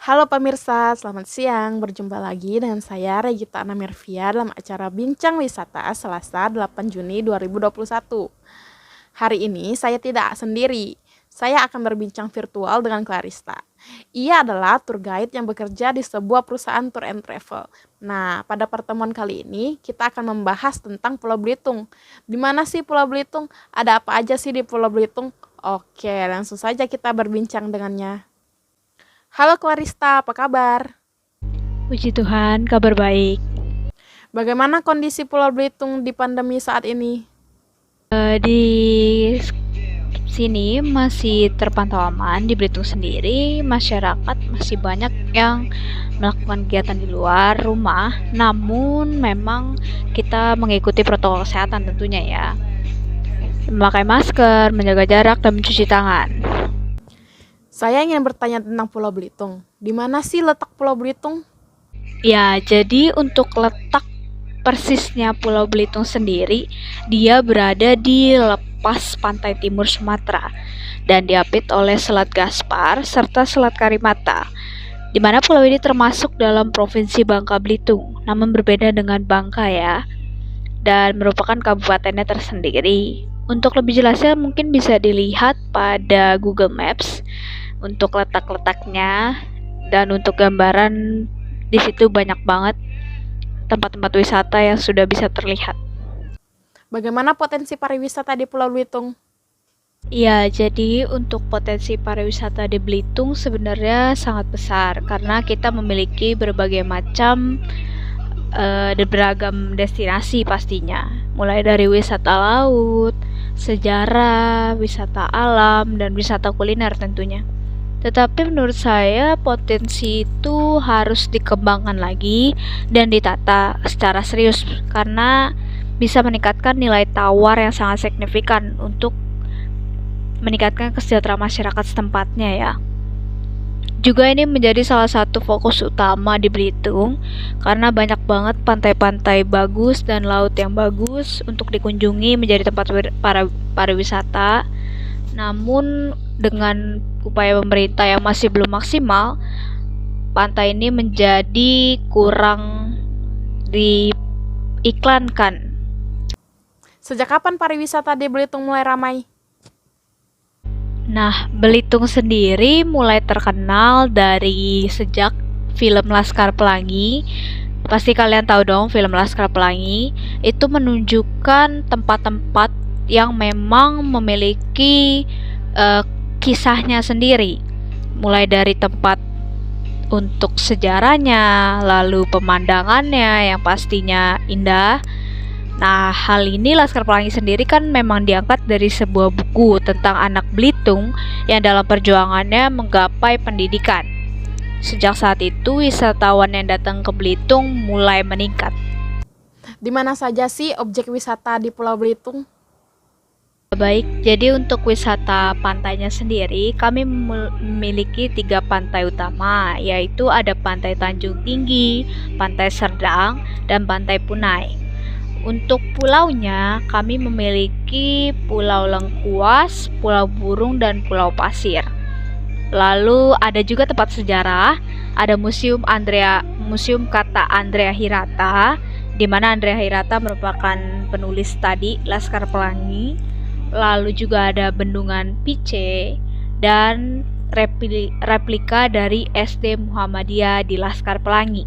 Halo pemirsa, selamat siang. Berjumpa lagi dengan saya Regita Anamirvia dalam acara Bincang Wisata Selasa 8 Juni 2021. Hari ini saya tidak sendiri. Saya akan berbincang virtual dengan Clarista. Ia adalah tour guide yang bekerja di sebuah perusahaan tour and travel. Nah, pada pertemuan kali ini kita akan membahas tentang Pulau Belitung. Di mana sih Pulau Belitung? Ada apa aja sih di Pulau Belitung? Oke, langsung saja kita berbincang dengannya. Halo Clarista, apa kabar? Puji Tuhan, kabar baik. Bagaimana kondisi Pulau Belitung di pandemi saat ini? Di sini masih terpantau aman. Di Belitung sendiri, masyarakat masih banyak yang melakukan kegiatan di luar rumah. Namun memang kita mengikuti protokol kesehatan tentunya ya. Memakai masker, menjaga jarak, dan mencuci tangan. Saya ingin bertanya tentang Pulau Belitung. Di mana sih letak Pulau Belitung? Ya, jadi untuk letak persisnya Pulau Belitung sendiri, dia berada di lepas pantai timur Sumatera dan diapit oleh Selat Gaspar serta Selat Karimata, di mana pulau ini termasuk dalam Provinsi Bangka Belitung, namun berbeda dengan Bangka ya, dan merupakan kabupatennya tersendiri. Untuk lebih jelasnya mungkin bisa dilihat pada Google Maps untuk letak-letaknya, dan untuk gambaran di situ banyak banget tempat-tempat wisata yang sudah bisa terlihat. Bagaimana potensi pariwisata di Pulau Belitung? Ya, jadi untuk potensi pariwisata di Belitung sebenarnya sangat besar karena kita memiliki berbagai macam dan beragam destinasi pastinya. Mulai dari wisata laut, sejarah, wisata alam, dan wisata kuliner tentunya. Tetapi menurut saya potensi itu harus dikembangkan lagi dan ditata secara serius karena bisa meningkatkan nilai tawar yang sangat signifikan untuk meningkatkan kesejahteraan masyarakat setempatnya ya. Juga ini menjadi salah satu fokus utama di Belitung karena banyak banget pantai-pantai bagus dan laut yang bagus untuk dikunjungi menjadi tempat pariwisata. Namun dengan upaya pemerintah yang masih belum maksimal, pantai ini menjadi kurang diiklankan. Sejak kapan pariwisata di Belitung mulai ramai? Nah, Belitung sendiri mulai terkenal dari sejak film Laskar Pelangi. Pasti kalian tahu dong film Laskar Pelangi. Itu menunjukkan tempat-tempat yang memang memiliki kisahnya sendiri. Mulai dari tempat untuk sejarahnya, lalu pemandangannya yang pastinya indah. Nah, hal ini Laskar Pelangi sendiri kan memang diangkat dari sebuah buku tentang anak Belitung yang dalam perjuangannya menggapai pendidikan. Sejak saat itu, wisatawan yang datang ke Belitung mulai meningkat. Di mana saja sih objek wisata di Pulau Belitung? Baik, jadi untuk wisata pantainya sendiri, kami memiliki 3 pantai utama, yaitu ada Pantai Tanjung Tinggi, Pantai Serdang, dan Pantai Punai. Untuk pulaunya, kami memiliki Pulau Lengkuas, Pulau Burung, dan Pulau Pasir. Lalu ada juga tempat sejarah, ada Museum Kata Andrea Hirata, di mana Andrea Hirata merupakan penulis tadi Laskar Pelangi. Lalu juga ada Bendungan Pice dan replika dari SD Muhammadiyah di Laskar Pelangi.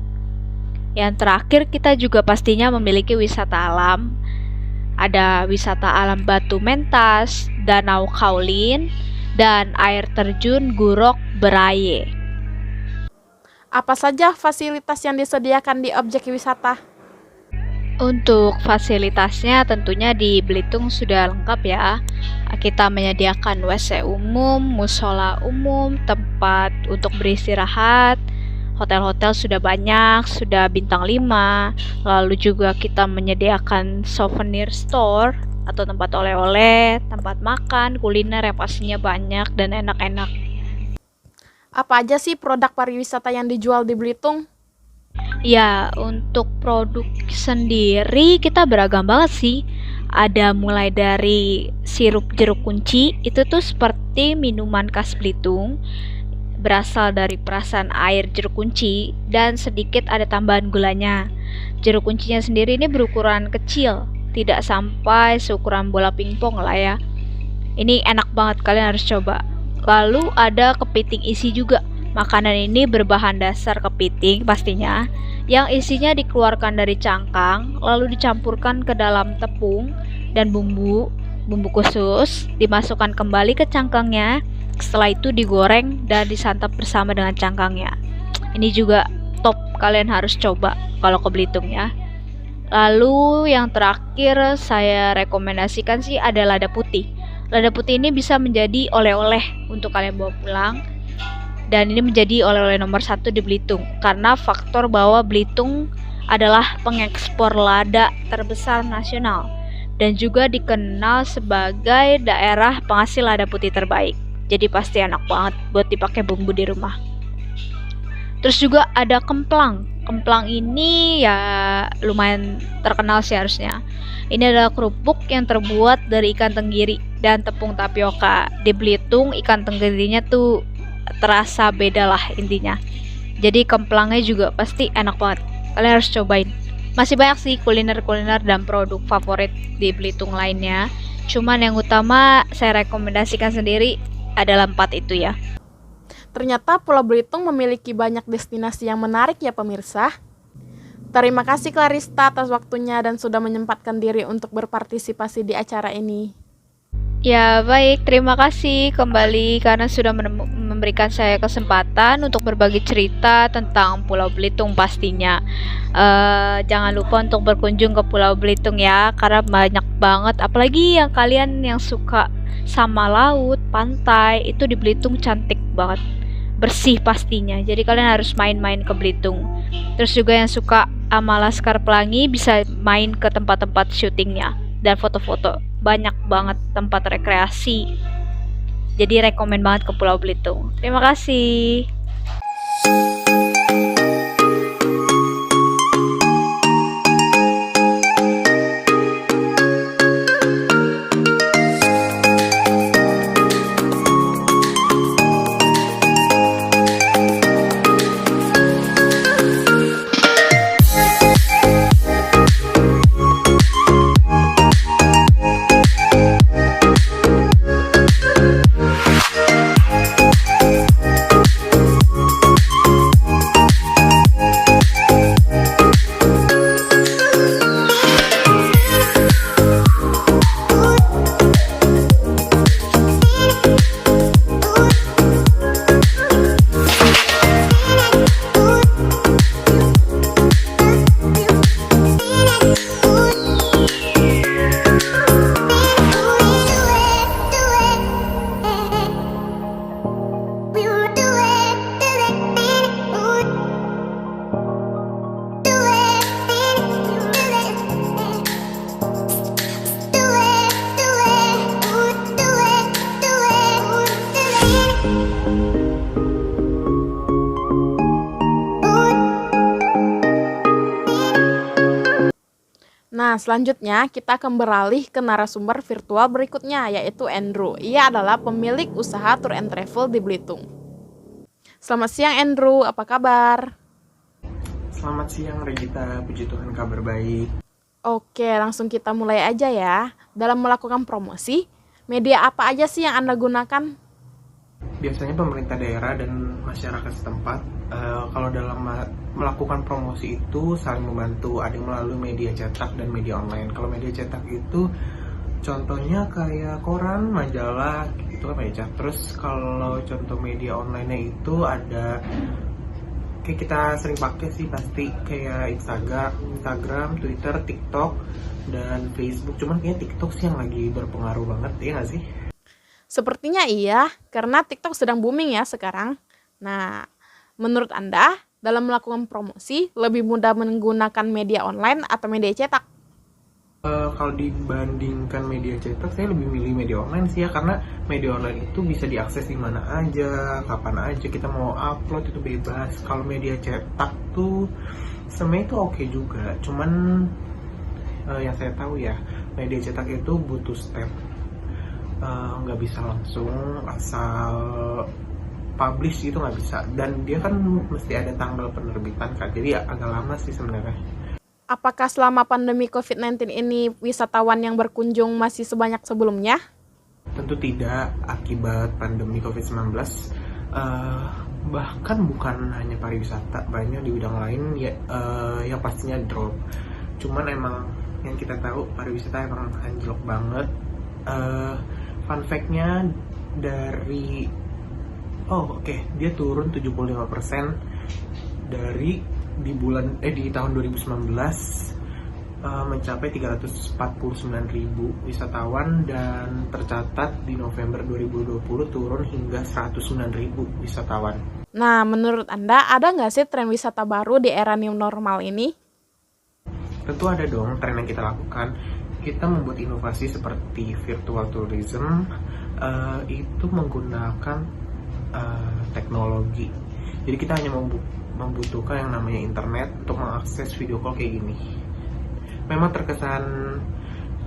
Yang terakhir kita juga pastinya memiliki wisata alam. Ada wisata alam Batu Mentas, Danau Kaulin, dan air terjun Gurok Beraye. Apa saja fasilitas yang disediakan di objek wisata? Untuk fasilitasnya tentunya di Belitung sudah lengkap ya. Kita menyediakan WC umum, musola umum, tempat untuk beristirahat. Hotel-hotel sudah banyak, sudah bintang 5. Lalu juga kita menyediakan souvenir store atau tempat oleh-oleh, tempat makan, kuliner yang pastinya banyak dan enak-enak. Apa aja sih produk pariwisata yang dijual di Belitung? Ya, untuk produk sendiri kita beragam banget sih. Ada mulai dari sirup jeruk kunci, itu tuh seperti minuman khas Belitung, berasal dari perasan air jeruk kunci dan sedikit ada tambahan gulanya. Jeruk kuncinya sendiri ini berukuran kecil, tidak sampai seukuran bola pingpong lah ya. Ini enak banget, kalian harus coba. Lalu ada kepiting isi juga. Makanan ini berbahan dasar kepiting pastinya, yang isinya dikeluarkan dari cangkang, lalu dicampurkan ke dalam tepung dan bumbu khusus, dimasukkan kembali ke cangkangnya. Setelah itu digoreng dan disantap bersama dengan cangkangnya. Ini juga top, kalian harus coba kalau ke Belitung ya. Lalu yang terakhir saya rekomendasikan sih ada lada putih. Lada putih ini bisa menjadi oleh-oleh untuk kalian bawa pulang. Dan ini menjadi oleh-oleh nomor 1 di Belitung karena faktor bahwa Belitung adalah pengekspor lada terbesar nasional dan juga dikenal sebagai daerah penghasil lada putih terbaik. Jadi pasti enak banget buat dipakai bumbu di rumah. Terus juga ada kemplang. Kemplang ini ya lumayan terkenal sih harusnya. Ini adalah kerupuk yang terbuat dari ikan tenggiri dan tepung tapioka. Di Belitung ikan tenggirinya tuh terasa beda lah intinya. Jadi kemplangnya juga pasti enak banget. Kalian harus cobain. Masih banyak sih kuliner-kuliner dan produk favorit di Belitung lainnya. Cuman yang utama saya rekomendasikan sendiri adalah 4 itu ya. Ternyata Pulau Belitung memiliki banyak destinasi yang menarik ya pemirsa. Terima kasih Clarista atas waktunya dan sudah menyempatkan diri untuk berpartisipasi di acara ini. Ya baik, terima kasih kembali karena sudah memberikan saya kesempatan untuk berbagi cerita tentang Pulau Belitung pastinya. Jangan lupa untuk berkunjung ke Pulau Belitung ya, karena banyak banget. Apalagi yang kalian yang suka sama laut, pantai, itu di Belitung cantik banget. Bersih pastinya, jadi kalian harus main-main ke Belitung. Terus juga yang suka sama Laskar Pelangi bisa main ke tempat-tempat syutingnya dan foto-foto. Banyak banget tempat rekreasi. Jadi rekomen banget ke Pulau Belitung. Terima kasih. Nah, selanjutnya kita akan beralih ke narasumber virtual berikutnya, yaitu Andrew. Ia adalah pemilik usaha tour and travel di Belitung. Selamat siang Andrew, apa kabar? Selamat siang Regita, puji Tuhan kabar baik. Oke, langsung kita mulai aja ya. Dalam melakukan promosi, media apa aja sih yang Anda gunakan? Biasanya pemerintah daerah dan masyarakat setempat kalau dalam melakukan promosi itu saling membantu, ada yang melalui media cetak dan media online. Kalau media cetak itu contohnya kayak koran, majalah, itu kan media cetak. Terus kalau contoh media online-nya itu ada kayak kita sering pakai sih pasti kayak Instagram, Twitter, TikTok, dan Facebook. Cuman kayaknya TikTok sih yang lagi berpengaruh banget, ya nggak sih? Sepertinya iya, karena TikTok sedang booming ya sekarang. Nah, menurut Anda, dalam melakukan promosi, lebih mudah menggunakan media online atau media cetak? Kalau dibandingkan media cetak, saya lebih milih media online sih ya, karena media online itu bisa diakses di mana aja, kapan aja kita mau upload itu bebas. Kalau media cetak tuh sebenarnya itu oke juga, cuman yang saya tahu ya, media cetak itu butuh step, nggak bisa langsung asal publish itu nggak bisa, dan dia kan mesti ada tanggal penerbitan kan, jadi agak lama sih sebenarnya. Apakah selama pandemi COVID-19 ini wisatawan yang berkunjung masih sebanyak sebelumnya? Tentu tidak, akibat pandemi COVID-19, bahkan bukan hanya pariwisata, banyak di bidang lain ya, yang pastinya drop. Cuman emang yang kita tahu pariwisata emang anjlok banget. Fun fact-nya dari dia turun 75% dari di tahun 2019, mencapai 349.000 wisatawan, dan tercatat di November 2020 turun hingga 109.000 wisatawan. Nah, menurut Anda ada nggak sih tren wisata baru di era new normal ini? Tentu ada dong tren yang kita lakukan. Kita membuat inovasi seperti virtual tourism, itu menggunakan teknologi. Jadi kita hanya membutuhkan yang namanya internet untuk mengakses video call kayak gini. Memang terkesan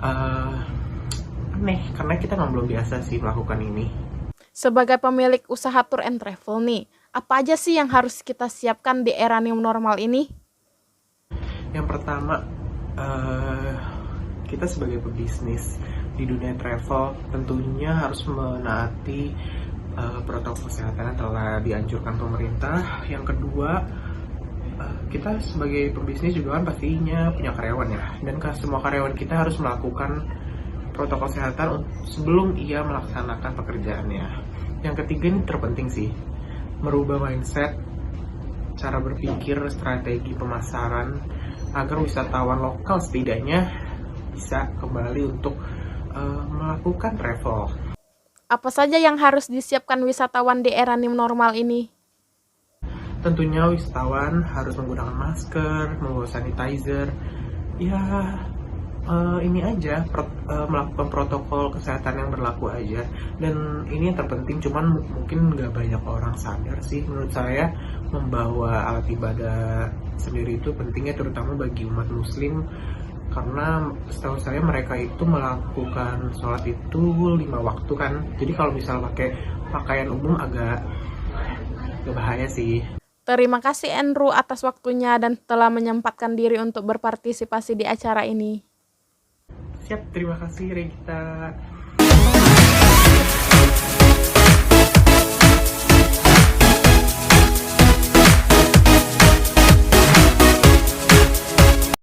aneh karena kita belum biasa sih melakukan ini. Sebagai pemilik usaha tour and travel nih, apa aja sih yang harus kita siapkan di era new normal ini? Yang pertama, kita sebagai pebisnis di dunia travel tentunya harus menaati protokol kesehatan yang telah dianjurkan pemerintah. Yang kedua, kita sebagai pebisnis juga kan pastinya punya karyawan ya, dan semua karyawan kita harus melakukan protokol kesehatan sebelum ia melaksanakan pekerjaannya. Yang ketiga ini terpenting sih, merubah mindset, cara berpikir, strategi pemasaran agar wisatawan lokal setidaknya bisa kembali untuk melakukan travel. Apa saja yang harus disiapkan wisatawan di era new normal ini? Tentunya wisatawan harus menggunakan masker, membawa sanitizer, ya ini aja, melakukan protokol kesehatan yang berlaku aja. Dan ini yang terpenting, cuman mungkin nggak banyak orang sadar sih. Menurut saya membawa alat ibadah sendiri itu pentingnya, terutama bagi umat muslim, karena setahu saya mereka itu melakukan sholat itu 5 waktu kan. Jadi kalau misal pakai pakaian umum agak bahaya sih. Terima kasih Andrew atas waktunya dan telah menyempatkan diri untuk berpartisipasi di acara ini. Siap, terima kasih Regita.